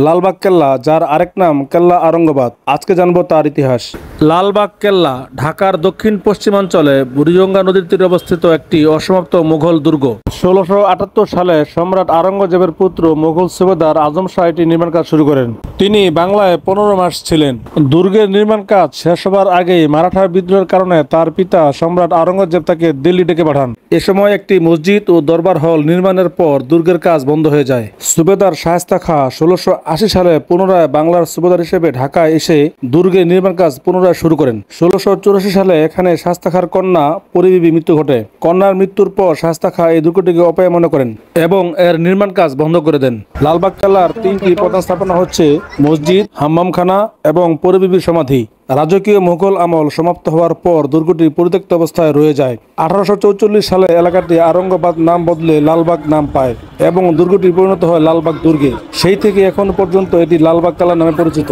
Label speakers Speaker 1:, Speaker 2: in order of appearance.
Speaker 1: লালবাগ কেল্লা, যার আরেক নাম কেল্লা আরঙ্গাবাদ। আজকে জানবো তার ইতিহাস। লালবাগ কেল্লা ঢাকার দক্ষিণ পশ্চিমাঞ্চলে বুড়িগঙ্গা নদীর তীরে অবস্থিত একটি অসমাপ্ত মুঘল দুর্গ। ১৬৭৮ সালে সম্রাট আওরঙ্গজেবের পুত্র মুঘল সুবেদার আজম শাহ এটি নির্মাণ কাজ শুরু করেন। তিনি বাংলায় ১৫ মাস ছিলেন। দুর্গের নির্মাণ কাজ শেষ হবার আগেই মারাঠা বিদ্রোহের কারণে তার পিতা সম্রাট আওরঙ্গজেব তাকে দিল্লি ডেকে পাঠান। এ সময় একটি মসজিদ ও দরবার হল নির্মাণের পর দুর্গের কাজ বন্ধ হয়ে যায়। সুবেদার শায়েস্তা খাঁ ১৬৮০ সালে পুনরায় বাংলার সুবেদার হিসেবে ঢাকায় এসে দুর্গের নির্মাণ কাজ পুনরায় শুরু করেন। ১৬৮৪ সালে এখানে শায়েস্তা খাঁর কন্যা পরিবীবী মৃত্যু ঘটে। কন্যার মৃত্যুর পর শায়েস্তা খাঁ এই দুর্গটিকে অপায় মনে করেন এবং এর নির্মাণ কাজ বন্ধ করে দেন। লালবাগ কেল্লার তিনটি প্রধান স্থাপনা হচ্ছে মসজিদ, হাম্মামখানা এবং পরিবীবীর সমাধি। রাজকীয় মুঘল আমল সমাপ্ত হওয়ার পর দুর্গটি পরিত্যক্ত অবস্থায় রয়ে যায়। ১৮৪৪ সালে এলাকাটি আরঙ্গাবাদ নাম বদলে লালবাগ নাম পায় এবং দুর্গটি পরিণত হয় লালবাগ দুর্গে। সেই থেকে এখন পর্যন্ত এটি লালবাগ কেল্লা নামে পরিচিত।